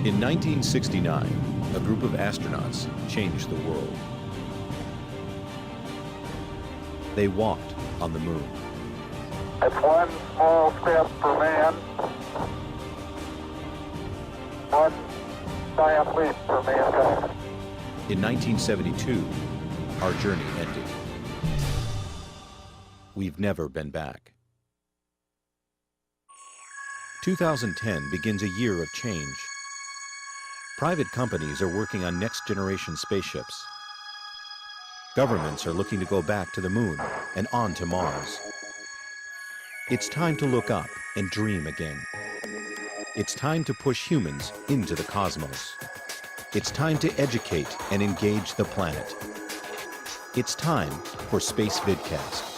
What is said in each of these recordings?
In 1969, a group of astronauts changed the world. They walked on the moon. It's one small step for man, one giant leap for mankind. In 1972, our journey ended. We've never been back. 2010 begins a year of change. Private companies are working on next-generation spaceships. Governments are looking to go back to the moon and on to Mars. It's time to look up and dream again. It's time to push humans into the cosmos. It's time to educate and engage the planet. It's time for Spacevidcast.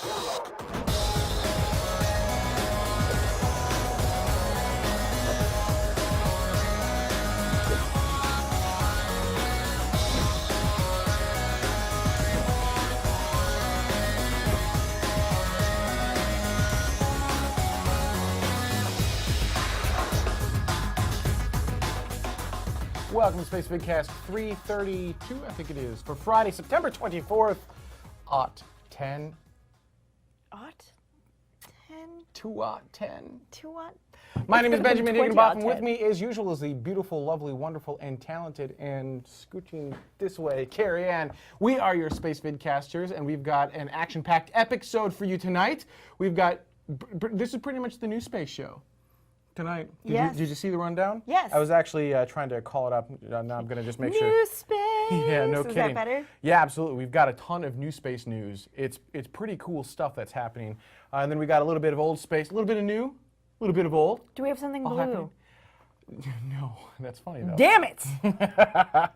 Welcome to Spacevidcast 332, I think it is, for Friday, September 24th, aught 10. Aught 10? 2-10. 2-aught? My name is Benjamin Higginbotham. 20-aught With 10. me, as usual, is the beautiful, lovely, wonderful, and talented, and scooching this way, Carrie Ann. We are your Spacevidcasters, and we've got an action-packed episode for you tonight. We've got, this is pretty much the NewSpace show. Tonight. Yes. Did you see the rundown? Yes. I was actually trying to call it up. Now I'm going to just make sure. NewSpace! Yeah, no Is kidding. that better? Yeah, absolutely. We've got a ton of new space news. It's pretty cool stuff that's happening. And then we got a little bit of old space, a little bit of new, a little bit of old. Do we have something All blue? happening. No, that's funny though. Damn it! A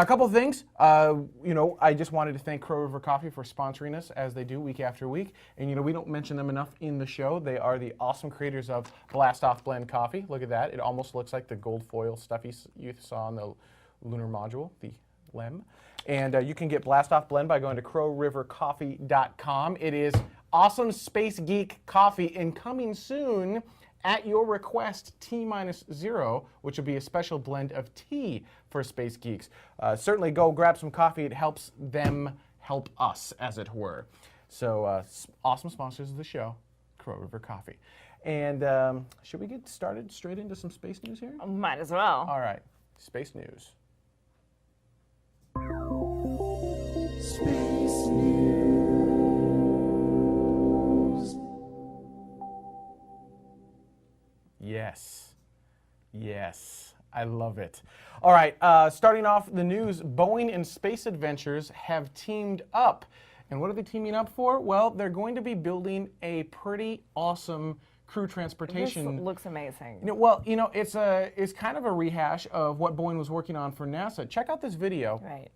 couple of things. I just wanted to thank Crow River Coffee for sponsoring us as they do week after week. And we don't mention them enough in the show. They are the awesome creators of Blast Off Blend Coffee. Look at that. It almost looks like the gold foil stuff you saw on the lunar module, the LEM. And you can get Blast Off Blend by going to crowrivercoffee.com. It is awesome Space Geek coffee, and coming soon, at your request, T-0, which will be a special blend of tea for Space Geeks. Certainly go grab some coffee. It helps them help us, as it were. So awesome sponsors of the show, Crow River Coffee. And should we get started straight into some space news here? Might as well. All right, space news. Space News. Yes, I love it. All right, starting off the news, Boeing and Space Adventures have teamed up. And what are they teaming up for? Well, they're going to be building a pretty awesome crew transportation. This looks amazing. It's kind of a rehash of what Boeing was working on for NASA. Check out this video. Right.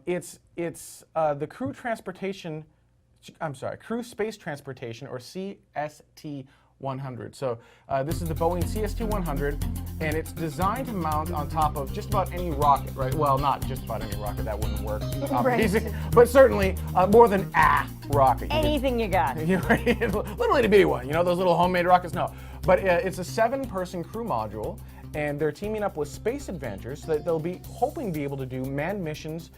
It's the crew space transportation, or CST-100. So this is the Boeing CST-100, and it's designed to mount on top of just about any rocket, right? Well, not just about any rocket, that wouldn't work, Right. but certainly more than a rocket. Anything you got. Little itty bitty one, those little homemade rockets, no. But it's a 7-person crew module, and they're teaming up with Space Adventures so that they'll be hoping to be able to do manned missions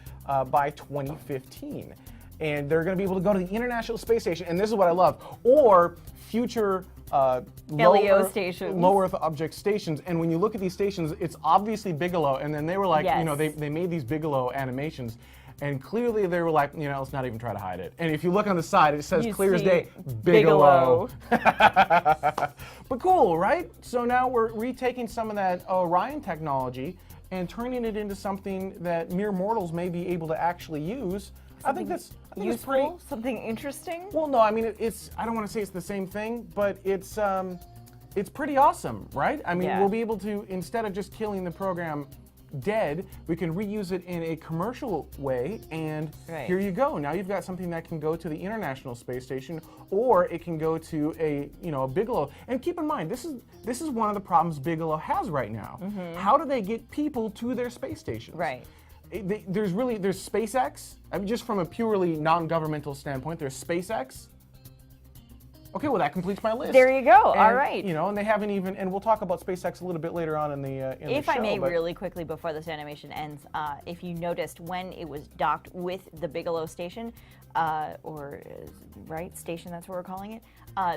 by 2015. And they're going to be able to go to the International Space Station, and this is what I love, or future LEO stations. low Earth object stations. And when you look at these stations, it's obviously Bigelow, and then they were like, Yes. they made these Bigelow animations, and clearly they were like, let's not even try to hide it. And if you look on the side, it says You clear as see day, Bigelow. But cool, right? So now we're retaking some of that Orion technology and turning it into something that mere mortals may be able to actually use. I think it's Useful? pretty. Something interesting? Well, no, I mean it's. I don't want to say it's the same thing, but it's pretty awesome, right? I mean, Yeah. we'll be able to, instead of just killing the program dead, we can reuse it in a commercial way, and Right. here you go. Now you've got something that can go to the International Space Station, or it can go to a Bigelow. And keep in mind, this is one of the problems Bigelow has right now. How do they get people to their space stations? Right. There's SpaceX. I mean, just from a purely non-governmental standpoint, there's SpaceX. Okay, well that completes my list. There you go. And, All right. You know, and they haven't even, and we'll talk about SpaceX a little bit later on in the show. If I may, really quickly before this animation ends, if you noticed when it was docked with the Bigelow station, station, that's what we're calling it,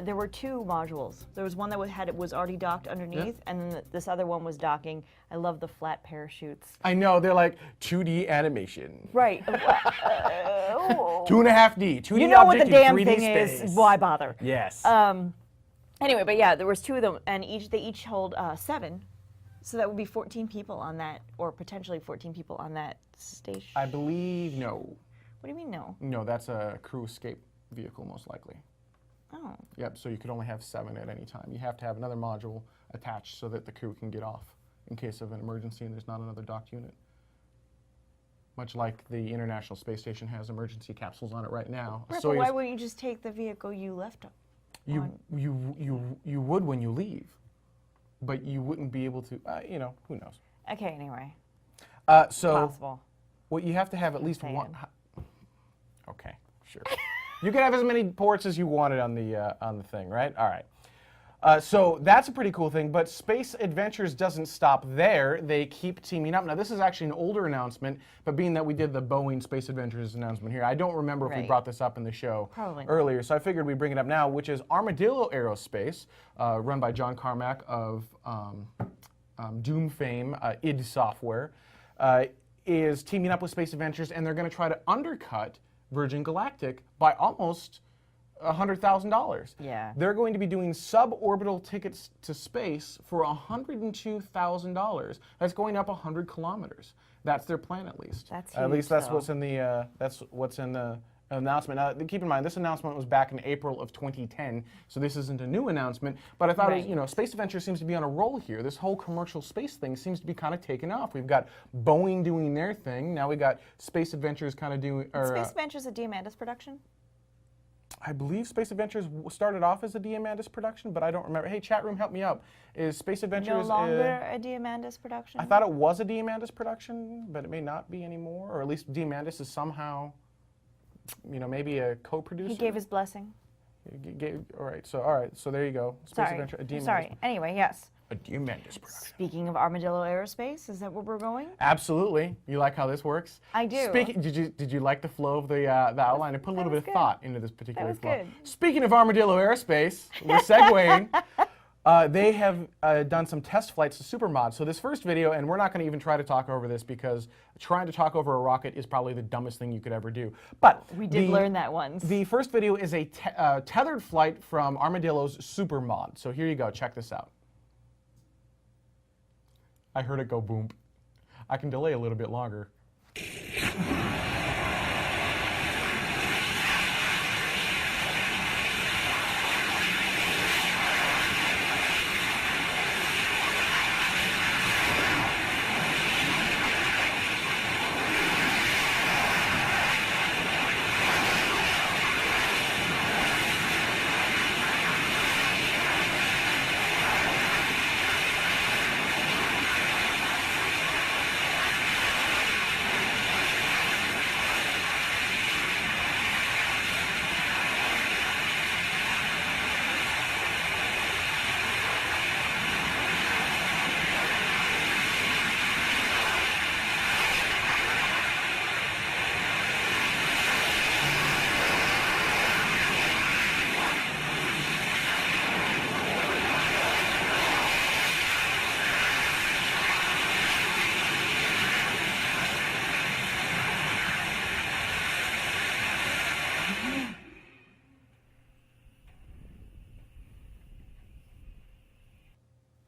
there were two modules. There was one that was already docked underneath, and then this other one was docking. I love the flat parachutes. I know, they're like 2D animation. Right. 2.5D, 2D You know what object the damn in 3D thing space. is. Why bother? Yes. Anyway, but yeah, there was two of them, and they each hold 7. So that would be 14 people on that, or potentially 14 people on that station. I believe no. What do you mean no? No, that's a crew escape vehicle, most likely. Oh. Yep, so you could only have 7 at any time. You have to have another module attached so that the crew can get off in case of an emergency and there's not another docked unit. Much like the International Space Station has emergency capsules on it right now. Right, but why wouldn't you just take the vehicle you left on? You would when you leave, but you wouldn't be able to, you know, who knows. Okay, anyway. So Possible. well, you have to have at least Saying. one. Okay, sure. You can have as many ports as you wanted on the thing, right? All right. So that's a pretty cool thing, but Space Adventures doesn't stop there. They keep teaming up. Now, this is actually an older announcement, but being that we did the Boeing Space Adventures announcement here, I don't remember if we Right. brought this up in the show Probably not. earlier, so I figured we'd bring it up now, which is Armadillo Aerospace, run by John Carmack of Doom fame, id Software, is teaming up with Space Adventures, and they're going to try to undercut Virgin Galactic by almost $100,000. Yeah. They're going to be doing suborbital tickets to space for $102,000. That's going up 100 kilometers. That's their plan, at least. That's at least huge, that's what's in the announcement. Now, keep in mind, this announcement was back in April of 2010, so this isn't a new announcement. But I thought, Right. you know, Space Adventure seems to be on a roll here. This whole commercial space thing seems to be kind of taking off. We've got Boeing doing their thing. Now we got Space Adventures kind of doing. Space Adventures a Diamandis production? I believe Space Adventures started off as a Diamandis production, but I don't remember. Hey, chat room, help me out. Is Space Adventures No longer a Diamandis production? I thought it was a Diamandis production, but it may not be anymore, or at least Diamandis is somehow, you know, maybe a co-producer. He gave his blessing. All right, so there you go. Space Sorry. Adventure, a Diamandis. Sorry. Anyway, yes. A Diamandis production. Speaking of Armadillo Aerospace, is that where we're going? Absolutely. You like how this works? I do. Did you like the flow of the outline? I put a little bit of good. thought into this particular was flow. good. Speaking of Armadillo Aerospace, we're segueing. They have done some test flights to Supermod. So this first video, and we're not going to even try to talk over this because trying to talk over a rocket is probably the dumbest thing you could ever do. But We did learn that once. The first video is a tethered flight from Armadillo's Supermod. So here you go. Check this out. I heard it go boom. I can delay a little bit longer.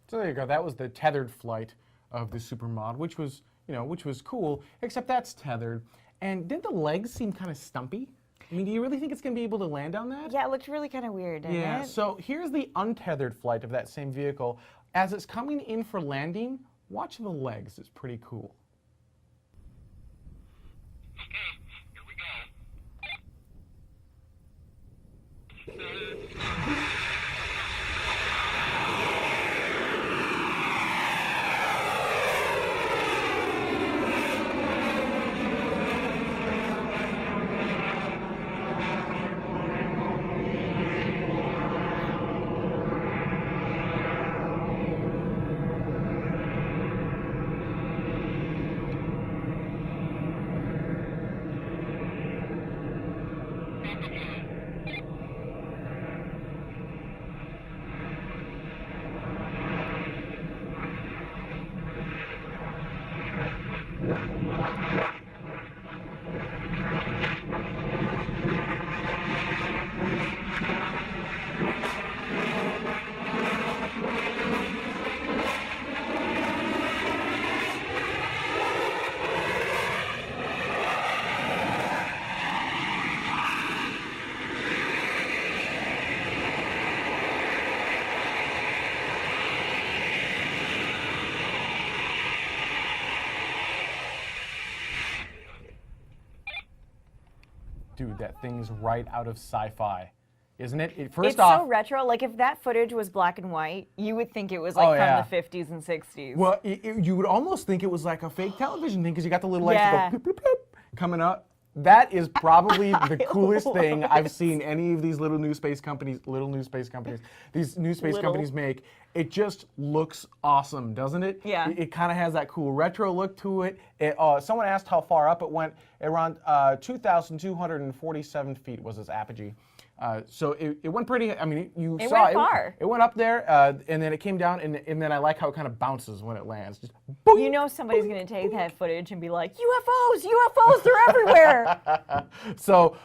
So there you go. That was the tethered flight of the Supermod, which was, which was cool. Except that's tethered. And didn't the legs seem kind of stumpy? I mean, do you really think it's going to be able to land on that? Yeah, it looked really kind of weird, didn't it? So here's the untethered flight of that same vehicle. As it's coming in for landing, watch the legs. It's pretty cool. Dude, that thing is right out of sci-fi, isn't it? First It's off, so retro. Like if that footage was black and white, you would think it was Oh, like yeah. from the 50s and 60s. well, you would almost think it was like a fake television thing because you got the little lights Yeah. that go bloop, bloop, bloop, coming up. That is probably the coolest thing I've seen any of these little new space companies make. It just looks awesome, doesn't it? Yeah. It kind of has that cool retro look to it. Someone asked how far up it went. Around 2,247 feet was its apogee. So it went pretty. I mean, you It saw went far. It went up there, and then it came down, and then I like how it kind of bounces when it lands. Just boing. You know somebody's going to take that footage and be like, UFOs, UFOs, they're everywhere. So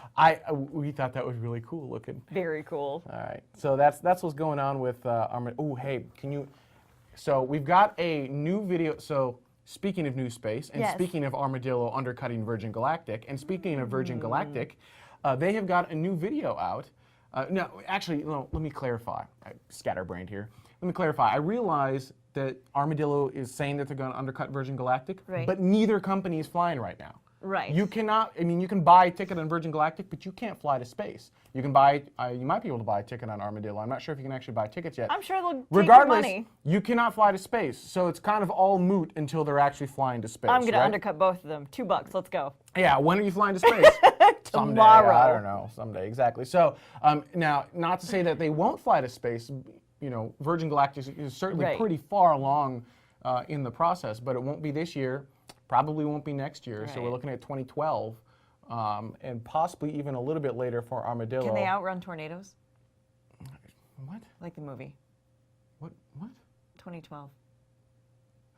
we thought that was really cool looking. Very cool. All right, so that's what's going on with Armadillo. Oh, hey, so we've got a new video. So speaking of NewSpace, and Yes. speaking of Armadillo undercutting Virgin Galactic, and speaking of Virgin Galactic, they have got a new video out. No, actually, no, let me clarify. Scatterbrained here. Let me clarify. I realize that Armadillo is saying that they're going to undercut Virgin Galactic, Right. but neither company is flying right now. Right. You cannot. I mean, you can buy a ticket on Virgin Galactic, but you can't fly to space. You can buy. You might be able to buy a ticket on Armadillo. I'm not sure if you can actually buy tickets yet. I'm sure they'll take Regardless, your money. you cannot fly to space, so it's kind of all moot until they're actually flying to space. I'm going to right? undercut both of them. $2, let's go. Yeah, when are you flying to space? Someday. Tomorrow. I don't know. Someday, exactly. So now, not to say that they won't fly to space. You know, Virgin Galactic is certainly Right. pretty far along in the process, but it won't be this year. Probably won't be next year. So we're Right. looking at 2012, and possibly even a little bit later for Armadillo. Can they outrun tornadoes? What? Like the movie, What? 2012.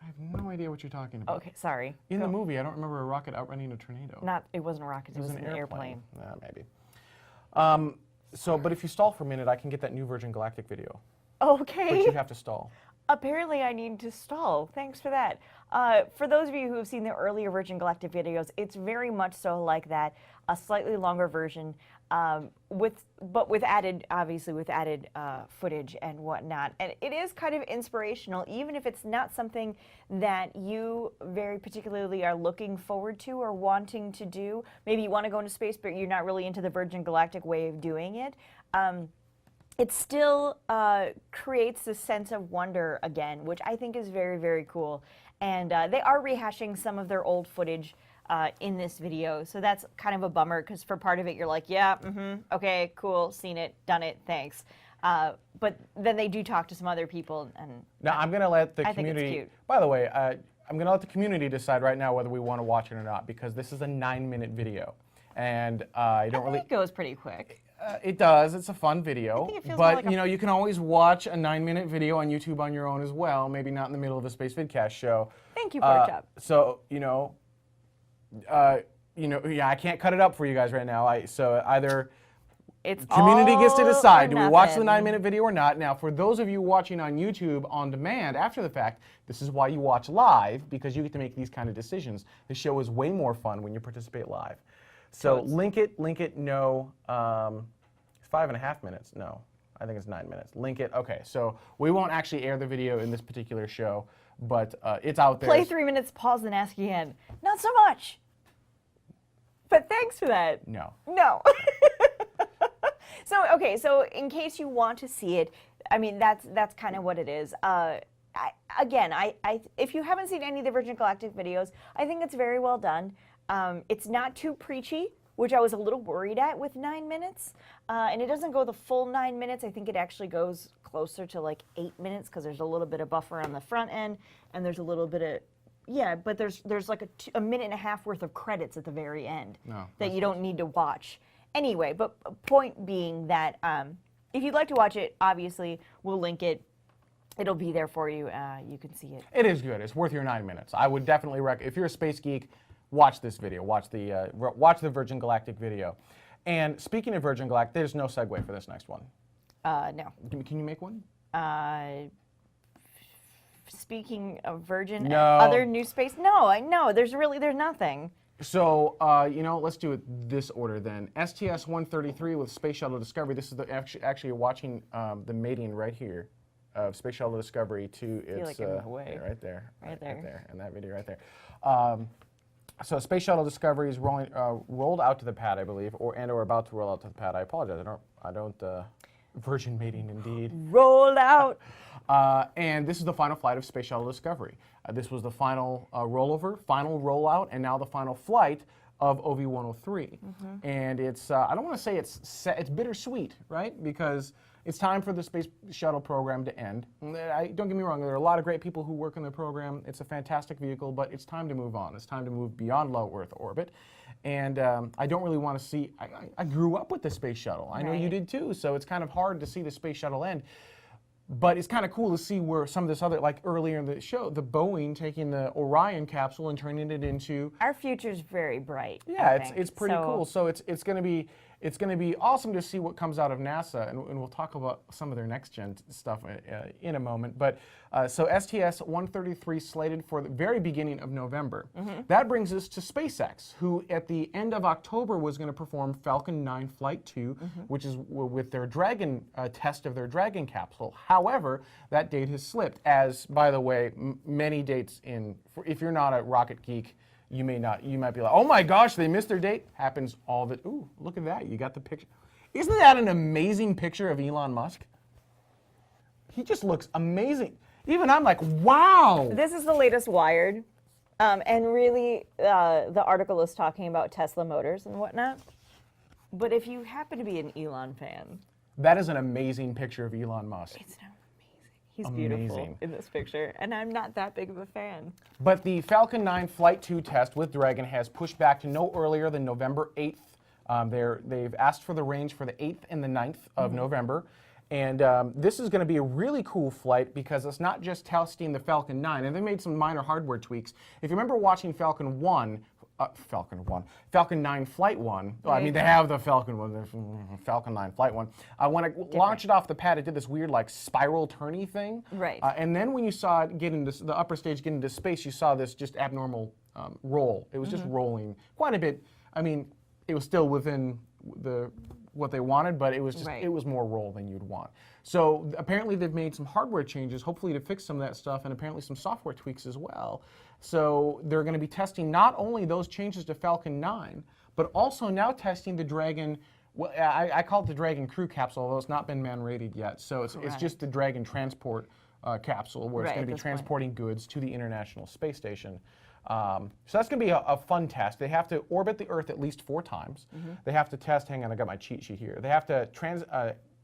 I have no idea what you're talking about. Okay, sorry. In the Go. movie, I don't remember a rocket outrunning a tornado. It wasn't a rocket, it was an airplane. Maybe. But if you stall for a minute, I can get that new Virgin Galactic video. Okay. But you have to stall. Apparently, I need to stall. Thanks for that. For those of you who have seen the earlier Virgin Galactic videos, it's very much so like that, a slightly longer version, with added footage and whatnot. And it is kind of inspirational, even if it's not something that you very particularly are looking forward to or wanting to do. Maybe you want to go into space, but you're not really into the Virgin Galactic way of doing it. It still creates a sense of wonder again, which I think is very, very cool. And they are rehashing some of their old footage in this video, so that's kind of a bummer, because for part of it you're like, yeah, okay, cool, seen it, done it, thanks. But then they do talk to some other people, and Now I'm going to let the I think it's community. cute. By the way, I'm going to let the community decide right now whether we want to watch it or not, because this is a 9-minute video, and I don't really. it goes pretty quick. It does. It's a fun video, think it feels more but like a- you know, you can always watch a 9-minute video on YouTube on your own as well. Maybe not in the middle of a Spacevidcast show. Thank you, Porkchop. So yeah, I can't cut it up for you guys right now. So either It's community gets to all decide: or do we watch the nothing. 9-minute video or not? Now, for those of you watching on YouTube on demand after the fact, this is why you watch live, because you get to make these kind of decisions. The show is way more fun when you participate live. So Totes. link it. No, it's 5.5 minutes. No, I think it's 9 minutes. Link it. Okay, so we won't actually air the video in this particular show, but it's out there. Play 3 minutes, pause, and ask again. Not so much. But thanks for that. No. No. So in case you want to see it, I mean, that's kind of what it is. If you haven't seen any of the Virgin Galactic videos, I think it's very well done. It's not too preachy, which I was a little worried at with 9 minutes. And it doesn't go the full 9 minutes. I think it actually goes closer to like 8 minutes, because there's a little bit of buffer on the front end, and there's a little bit of, yeah, but there's like a minute and a half worth of credits at the very end that you don't need to watch. Anyway, but point being that if you'd like to watch it, obviously we'll link it. It'll be there for you. You can see it. It is good. It's worth your 9 minutes. I would definitely recommend. If you're a space geek, watch this video. Watch the Virgin Galactic video. And speaking of Virgin Galactic, there's no segue for this next one. No. Can you make one? Speaking of Virgin, No. other NewSpace. No, I know. There's nothing. So, let's do it this order then. STS-133 with Space Shuttle Discovery. This is actually you're watching the mating right here of Space Shuttle Discovery to its like I'm away. right there. Right there. And that video right there. So Space Shuttle Discovery is rolled out to the pad, I believe, or about to roll out to the pad. I apologize. I don't. Virgin mating indeed. Rolled out. And this is the final flight of Space Shuttle Discovery. This was the final rollover, final rollout, and now the final flight of OV-103. And it's, I don't want to say it's bittersweet, right? Because it's time for the Space Shuttle program to end. Don't get me wrong, there are a lot of great people who work in the program. It's a fantastic vehicle, but it's time to move on. It's time to move beyond low Earth orbit. And I don't really want to see, I grew up with the Space Shuttle. I know you did too, so it's kind of hard to see the Space Shuttle end. But it's kind of cool to see where some of this other, like earlier in the show, the Boeing taking the Orion capsule and turning it into. Our future's very bright. Yeah, it's pretty cool. So it's going to be awesome to see what comes out of NASA, and we'll talk about some of their next gen stuff in a moment. But so STS-133 slated for the very beginning of November. That brings us to SpaceX, who at the end of October was going to perform Falcon 9 Flight 2, which is with their Dragon test of their Dragon capsule. However, that date has slipped, as, by the way, many dates if you're not a rocket geek, you might be like, oh my gosh, they missed their date. Happens all the, ooh, look at that, you got the picture. Isn't that an amazing picture of Elon Musk? He just looks amazing. Even I'm like, wow. This is the latest Wired. And really, the article is talking about Tesla Motors and whatnot. But if you happen to be an Elon fan. That is an amazing picture of Elon Musk. It's amazing. He's beautiful in this picture, and I'm not that big of a fan. But the Falcon 9 Flight 2 test with Dragon has pushed back to no earlier than November 8th. They've asked for the range for the 8th and the 9th of November. And this is going to be a really cool flight because it's not just testing the Falcon 9, and they made some minor hardware tweaks. If you remember watching Falcon 9 Flight 1. Well, I mean, they have the Falcon 1, Falcon 9 Flight 1. When it launched it off the pad, it did this weird, like, spiral turny thing. Right. And then when you saw it get into the upper stage, get into space, you saw this just abnormal roll. It was just rolling quite a bit. I mean, it was still within what they wanted, but it was just it was more roll than you'd want. So apparently they've made some hardware changes, hopefully to fix some of that stuff, and apparently some software tweaks as well. So they're going to be testing not only those changes to Falcon 9, but also now testing the Dragon. Well, I call it the Dragon Crew capsule, although it's not been man-rated yet. So it's just the Dragon transport capsule, where it's going to be transporting goods to the International Space Station. So that's going to be a fun test. They have to orbit the Earth at least 4 times. They have to test, hang on, I got my cheat sheet here. They have to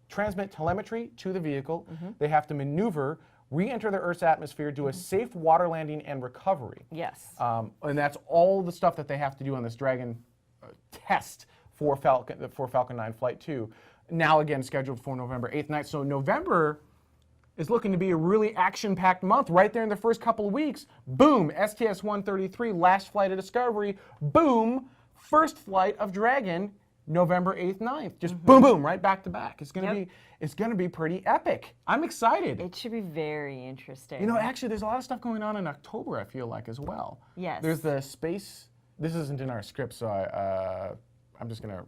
transmit telemetry to the vehicle. They have to maneuver, re-enter the Earth's atmosphere, do a safe water landing and recovery. Yes. And that's all the stuff that they have to do on this Dragon test for Falcon 9 Flight 2. Now again scheduled for November 8th night. So November is looking to be a really action-packed month. Right there in the first couple of weeks, boom, STS-133, last flight of Discovery, boom, first flight of Dragon, November 8th, 9th. Just boom, boom, right back to back. It's gonna be pretty epic. I'm excited. It should be very interesting. You know, actually, there's a lot of stuff going on in October, I feel like, as well. Yes. There's the space, this isn't in our script, so I'm just gonna,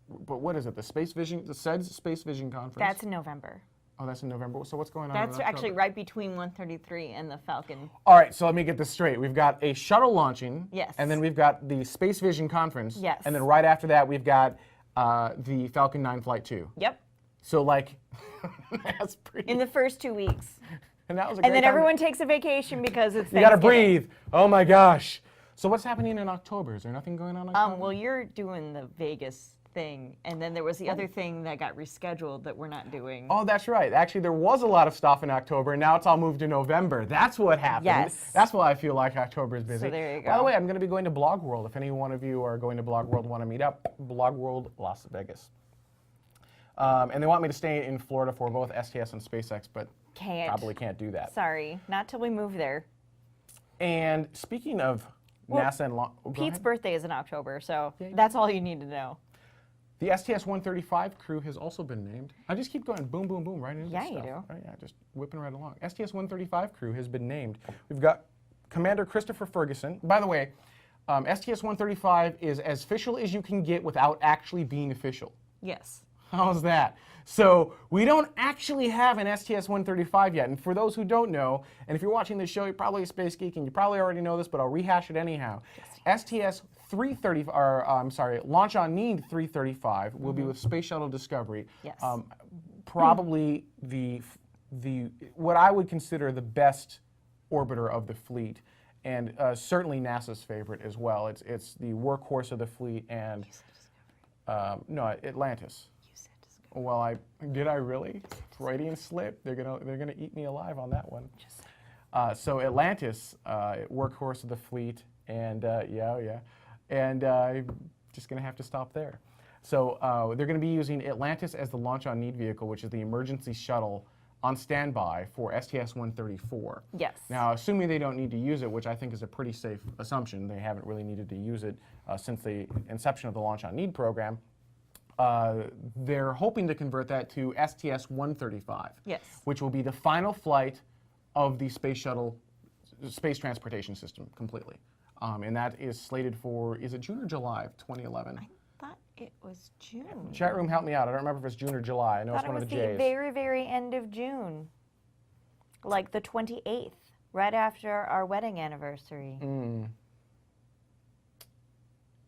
but what is it, the SEDS Space Vision Conference? That's in November. Oh, that's in November. So what's going on? That's actually right between 133 and the Falcon. All right, so let me get this straight. We've got a shuttle launching. Yes. And then we've got the Space Vision Conference. Yes. And then right after that, we've got the Falcon 9 Flight 2. Yep. So, like, that's pretty. In the first 2 weeks. And that was a And great then time. everyone takes a vacation because it's You got to Thanksgiving. breathe. Oh my gosh. So what's happening in October? Is there nothing going on in October? Well, you're doing the Vegas thing, and then there was the other thing that got rescheduled that we're not doing. Oh, that's right. Actually, there was a lot of stuff in October, and now it's all moved to November. That's what happened. Yes. That's why I feel like October is busy. So there you go. By the way, I'm going to be going to Blog World. If any one of you are going to Blog World, want to meet up, Blog World, Las Vegas. And they want me to stay in Florida for both STS and SpaceX, but probably can't do that. Sorry, not till we move there. And speaking of NASA and Pete's birthday is in October, so that's all you need to know. The STS-135 crew has also been named. I just keep going boom, boom, boom, right into Yeah, stuff. you do. Oh, yeah, just whipping right along. STS-135 crew has been named. We've got Commander Christopher Ferguson. By the way, STS-135 is as official as you can get without actually being official. Yes. How's that? So we don't actually have an STS-135 yet. And for those who don't know, and if you're watching this show, you're probably a space geek and you probably already know this, but I'll rehash it anyhow. STS-330, or I'm sorry, Launch on Need 335 will be with Space Shuttle Discovery. Yes. Probably the what I would consider the best orbiter of the fleet, and certainly NASA's favorite as well. It's the workhorse of the fleet, and no, Atlantis. You said Discovery. Well, did I really? Freudian slip. They're gonna eat me alive on that one. So Atlantis, workhorse of the fleet, and and just gonna have to stop there. So they're going to be using Atlantis as the Launch on Need vehicle, which is the emergency shuttle on standby for STS-134. Yes. Now, assuming they don't need to use it, which I think is a pretty safe assumption, they haven't really needed to use it since the inception of the Launch on Need program, they're hoping to convert that to STS-135, Yes. which will be the final flight of the space shuttle, space transportation system completely. And that is slated for, is it June or July of 2011? I thought it was June. Chat room, help me out. I don't remember if it's June or July. I know it's I thought one it of was the the J's. very, very end of June. Like the 28th, right after our wedding anniversary.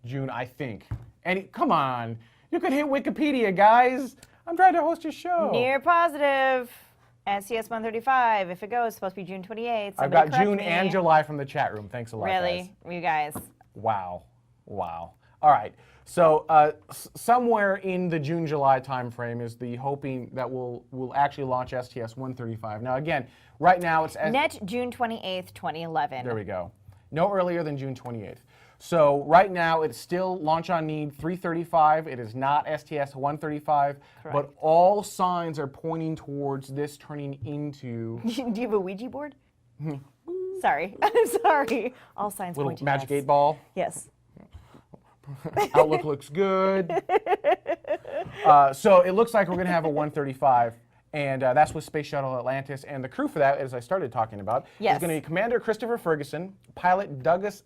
June, I think. And come on, you could hit Wikipedia, guys. I'm trying to host a show. Near positive. STS-135, if it goes, it's supposed to be June 28th. I've Somebody got correct June me. and July from the chat room. Thanks a lot, Really? guys. You guys. Wow. Wow. All right. So somewhere in the June-July timeframe is the hoping that we'll actually launch STS-135. Now, again, right now it's... Net June 28th, 2011. There we go. No earlier than June 28th. So right now it's still Launch on Need 335. It is not STS-135, but all signs are pointing towards this turning into... Do you have a Ouija board? Sorry. I'm sorry. All signs little point to magic yes. 8-ball. Yes. Outlook looks good. So it looks like we're going to have a 135, and that's with Space Shuttle Atlantis. And the crew for that, as I started talking about, Yes. is going to be Commander Christopher Ferguson, pilot Douglas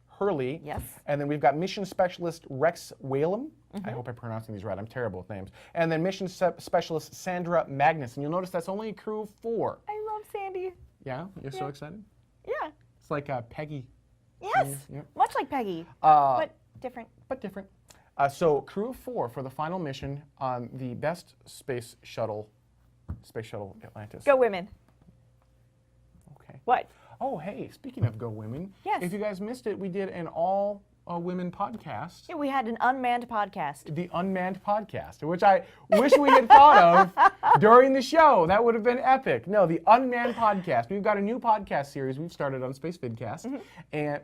Hurley, Yes. and then we've got Mission Specialist Rex Whalum. I hope I'm pronouncing these right. I'm terrible with names. And then Mission Specialist Sandra Magnus. And you'll notice that's only a crew of 4. I love Sandy. Yeah? You're so excited? Yeah. It's like Peggy. Yes. Yeah. Much like Peggy, but different. But different. So crew of 4 for the final mission on the best space shuttle Atlantis. Go women. Okay. What? Oh, hey, speaking of Go Women, Yes. if you guys missed it, we did an all-women podcast, Yeah, we had an unmanned podcast. the Unmanned Podcast, which I wish we had thought of during the show. That would have been epic. No, the Unmanned Podcast. We've got a new podcast series we've started on Spacevidcast, and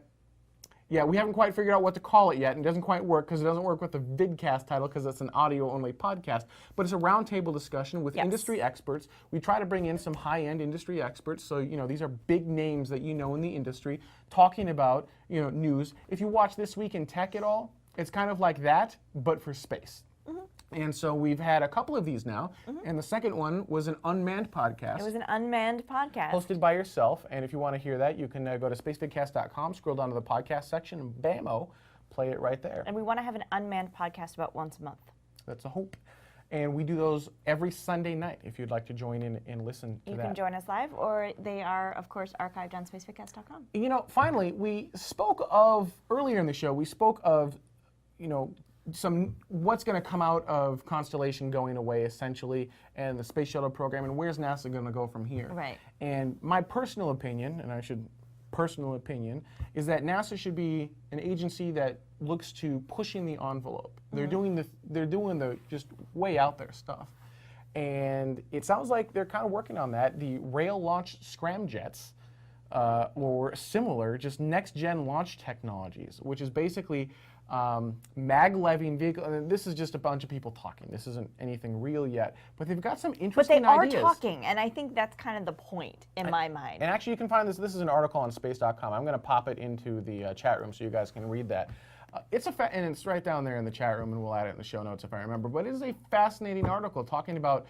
yeah, we haven't quite figured out what to call it yet, and it doesn't quite work because it doesn't work with the vidcast title because it's an audio-only podcast. But it's a roundtable discussion with Yes. industry experts. We try to bring in some high-end industry experts, so these are big names that you know in the industry, talking about news. If you watch This Week in Tech at all, it's kind of like that, but for space. And so we've had a couple of these now, and the second one was an unmanned podcast. It was an unmanned podcast. Hosted by yourself, and if you want to hear that, you can go to spacevidcast.com, scroll down to the podcast section, and bammo, play it right there. And we want to have an unmanned podcast about once a month. That's a hope. And we do those every Sunday night, if you'd like to join in and listen to You that. can join us live, or they are, of course, archived on spacevidcast.com. Finally, we spoke of, earlier in the show, we spoke of, what's going to come out of Constellation going away, essentially, and the Space Shuttle program, and where's NASA going to go from here. Right. And my personal opinion, is that NASA should be an agency that looks to pushing the envelope. They're doing the just way out there stuff. And it sounds like they're kind of working on that. The rail-launched scramjets, or similar, just next-gen launch technologies, which is basically mag-leving vehicle. And this is just a bunch of people talking. This isn't anything real yet, but they've got some But interesting they are ideas. talking, and I think that's kind of the point in my mind. And actually, you can find this. This is an article on space.com. I'm going to pop it into the chat room so you guys can read that. And it's right down there in the chat room, and we'll add it in the show notes if I remember. But it is a fascinating article talking about,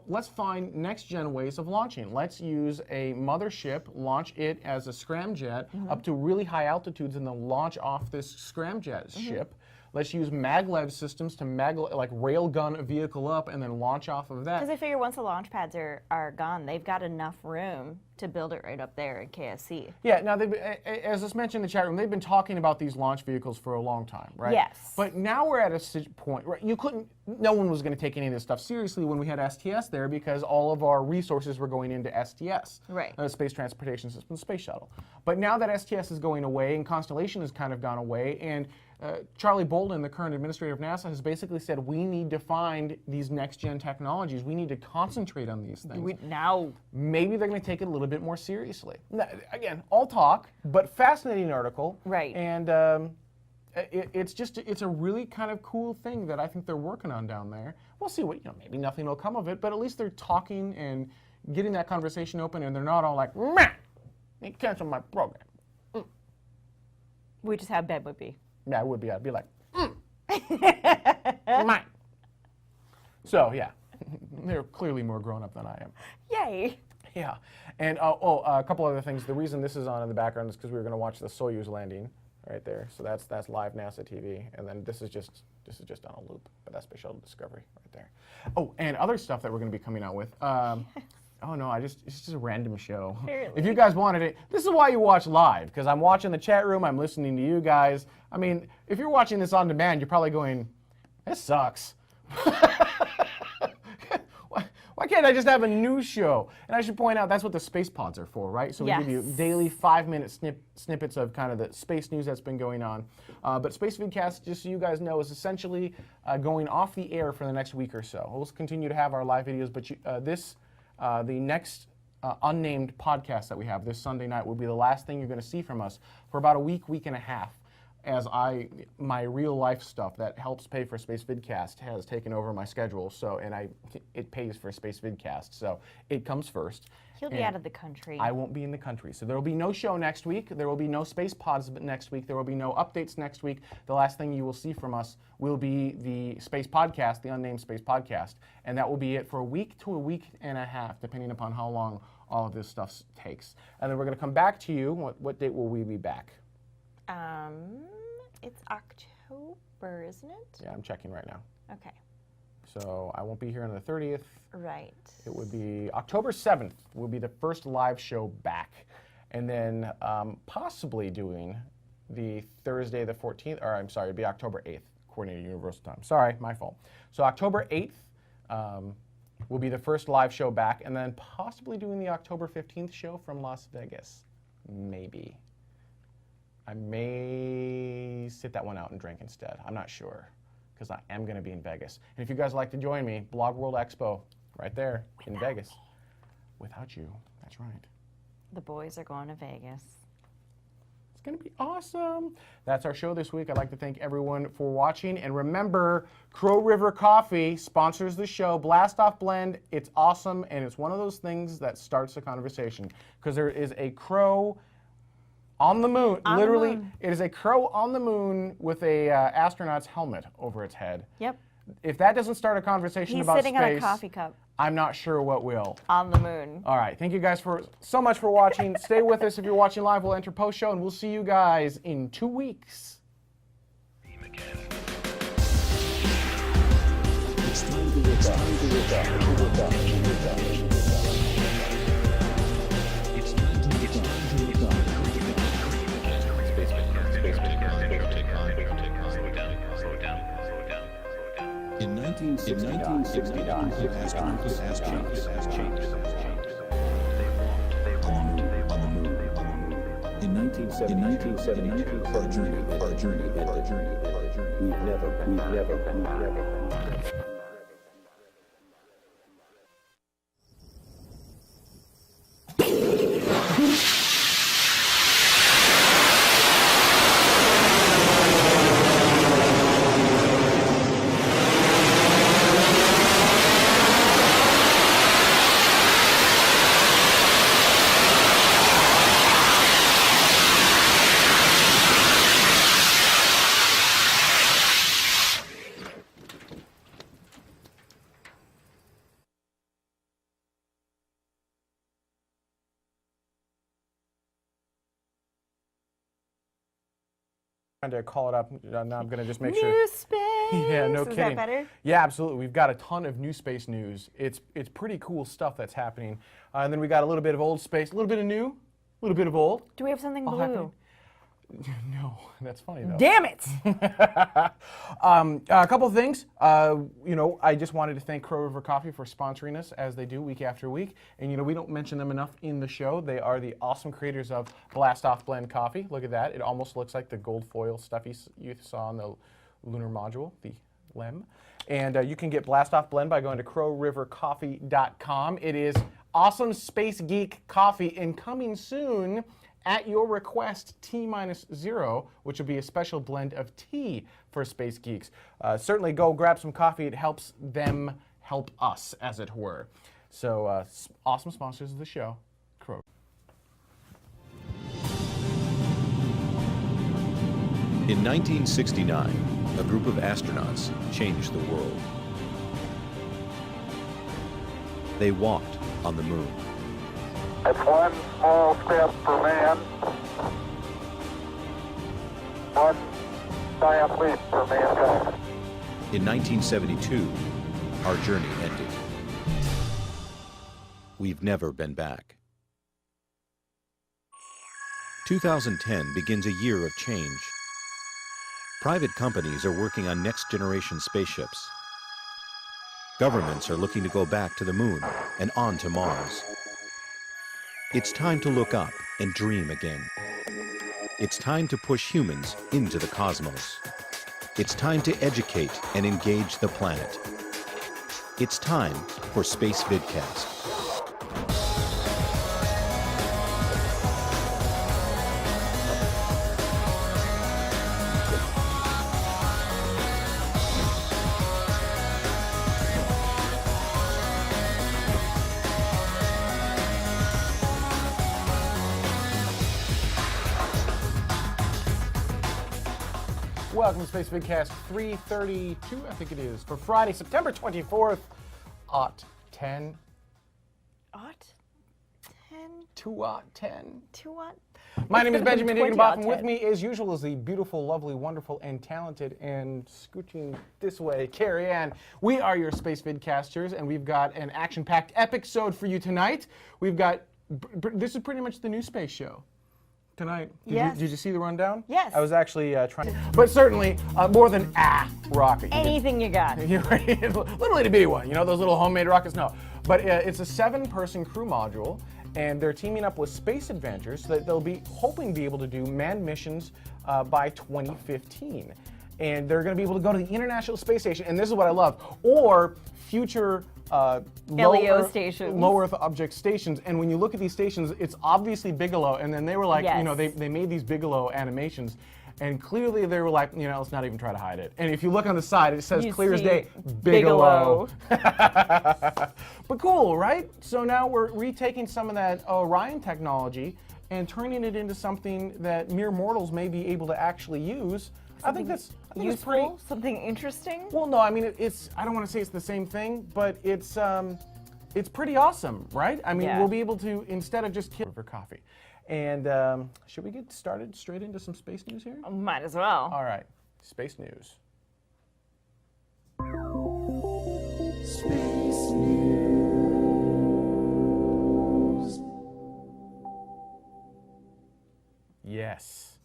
let's find next-gen ways of launching. Let's use a mothership, launch it as a scramjet up to really high altitudes, and then launch off this scramjet ship. Let's use maglev systems to railgun a vehicle up and then launch off of that. Because I figure once the launch pads are gone, they've got enough room to build it right up there in KSC. Yeah, now, as I mentioned in the chat room, they've been talking about these launch vehicles for a long time, right? Yes. But now we're at a point, right? No one was going to take any of this stuff seriously when we had STS there because all of our resources were going into STS. Right. Space Transportation System, Space Shuttle. But now that STS is going away and Constellation has kind of gone away, and Charlie Bolden, the current administrator of NASA, has basically said we need to find these next-gen technologies. We need to concentrate on these things. Maybe they're going to take it a little bit more seriously. Now, again, all talk, but fascinating article. Right. And it's a really kind of cool thing that I think they're working on down there. We'll see what, maybe nothing will come of it, but at least they're talking and getting that conversation open, and they're not all like, meh, they canceled my program. Which is how Ben would be. Yeah, it would be. I'd be like, mine. So, yeah, they're clearly more grown up than I am. Yay. Yeah. And a couple other things. The reason this is on in the background is because we were going to watch the Soyuz landing right there. So that's live NASA TV. And then this is just on a loop. But that's Space Shuttle Discovery right there. Oh, and other stuff that we're going to be coming out with. Oh no, it's just a random show. Apparently. If you guys wanted it, this is why you watch live, because I'm watching the chat room, I'm listening to you guys. I mean, if you're watching this on demand, you're probably going, this sucks. Why can't I just have a news show? And I should point out, that's what the space pods are for, right? So we give you daily 5-minute snippets of kind of the space news that's been going on. But Spacevidcast, just so you guys know, is essentially going off the air for the next week or so. We'll continue to have our live videos, but the next unnamed podcast that we have this Sunday night will be the last thing you're going to see from us for about a week and a half, as my real life stuff that helps pay for Spacevidcast has taken over my schedule. So, and it pays for Spacevidcast, so it comes first. He'll be out of the country. I won't be in the country. So there will be no show next week. There will be no Space Pods next week. There will be no updates next week. The last thing you will see from us will be the Space Podcast, the unnamed Space Podcast. And that will be it for a week to a week and a half, depending upon how long all of this stuff takes. And then we're going to come back to you. What date will we be back? It's October, isn't it? Yeah, I'm checking right now. Okay. So I won't be here on the 30th. Right. It would be October 7th will be the first live show back. And then possibly doing the Thursday the 14th, or I'm sorry, it'd be October 8th, Coordinated Universal Time. Sorry, my fault. So October 8th will be the first live show back, and then possibly doing the October 15th show from Las Vegas. Maybe. I may sit that one out and drink instead. I'm not sure, because I am going to be in Vegas. And if you guys like to join me, Blog World Expo, right there in Vegas. Without you, that's right. The boys are going to Vegas. It's going to be awesome. That's our show this week. I'd like to thank everyone for watching. And remember, Crow River Coffee sponsors the show. Blast Off Blend, it's awesome, and it's one of those things that starts a conversation, because there is a crow on the moon. Literally, it is a crow on the moon with a astronaut's helmet over its head. Yep. If that doesn't start a conversation about space, he's sitting on a coffee cup. I'm not sure what will. On the moon. All right. Thank you guys so much for watching. Stay with us. If you're watching live, we'll enter post-show, and we'll see you guys in 2 weeks. It's time to look up. In 1969, astronauts changed. On the moon. In 1972, our journey. We've never. trying to call it up. Now I'm going to just make sure. NewSpace. Yeah, no Is kidding. that better? Yeah, absolutely. We've got a ton of NewSpace news. It's pretty cool stuff that's happening. And then we got a little bit of old space, a little bit of new, a little bit of old. Do we have something All blue? happening. No, that's funny though. Damn it! A couple of things. I just wanted to thank Crow River Coffee for sponsoring us as they do week after week. And we don't mention them enough in the show. They are the awesome creators of Blast Off Blend Coffee. Look at that. It almost looks like the gold foil stuff you saw on the lunar module, the LEM. And you can get Blast Off Blend by going to crowrivercoffee.com. It is awesome Space Geek coffee, and coming soon, at your request, T-0, which will be a special blend of tea for Space Geeks. Certainly go grab some coffee. It helps them help us, as it were. So awesome sponsors of the show. Crow. In 1969, a group of astronauts changed the world. They walked on the moon. It's one small step for man, one giant leap for mankind. In 1972, our journey ended. We've never been back. 2010 begins a year of change. Private companies are working on next-generation spaceships. Governments are looking to go back to the moon and on to Mars. It's time to look up and dream again. It's time to push humans into the cosmos. It's time to educate and engage the planet. It's time for Spacevidcast. Welcome to Spacevidcast 332, I think it is, for Friday, September 24th, aught 10. Aught 10? 2-10. 2-aught? My name is Benjamin 20 Higginbotham. aught With 10. me, as usual, is the beautiful, lovely, wonderful, and talented, and scooching this way, Carrie Ann. We are your Spacevidcasters, and we've got an action-packed episode for you tonight. We've got, this is pretty much the NewSpace show. Tonight. Yes. Did you see the rundown? Yes. I was actually trying to, but certainly more than a rocket. Anything you got. Little itty bitty one, those little homemade rockets? No. But it's a 7-person crew module, and they're teaming up with Space Adventures so that they'll be hoping to be able to do manned missions by 2015. And they're going to be able to go to the International Space Station, and this is what I love, or future LEO stations. Low Earth object stations. And when you look at these stations, it's obviously Bigelow, and then they were like, Yes. they made these Bigelow animations, and clearly they were like, let's not even try to hide it. And if you look on the side, it says You clear as see day, Bigelow. But cool, right? So now we're retaking some of that Orion technology and turning it into something that mere mortals may be able to actually use. I think it's pretty Useful? Something interesting? well, no, I mean it's. I don't want to say it's the same thing, but it's pretty awesome, right? I mean, Yeah. we'll be able to, instead of just kill for coffee. And should we get started straight into some space news here? Might as well. All right, space news. Space News. Yes,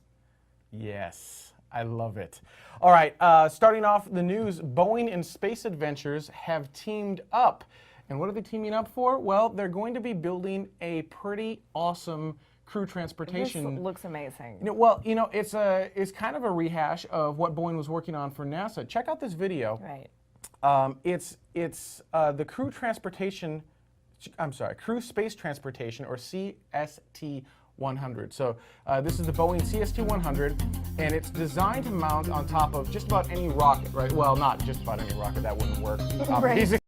yes, I love it. All right, starting off the news, Boeing and Space Adventures have teamed up. And what are they teaming up for? Well, they're going to be building a pretty awesome crew transportation. This looks amazing. It's kind of a rehash of what Boeing was working on for NASA. Check out this video. Right. It's the crew space transportation, or CST 100. So this is the Boeing CST 100, and it's designed to mount on top of just about any rocket, right? Well, not just about any rocket, that wouldn't work. Right.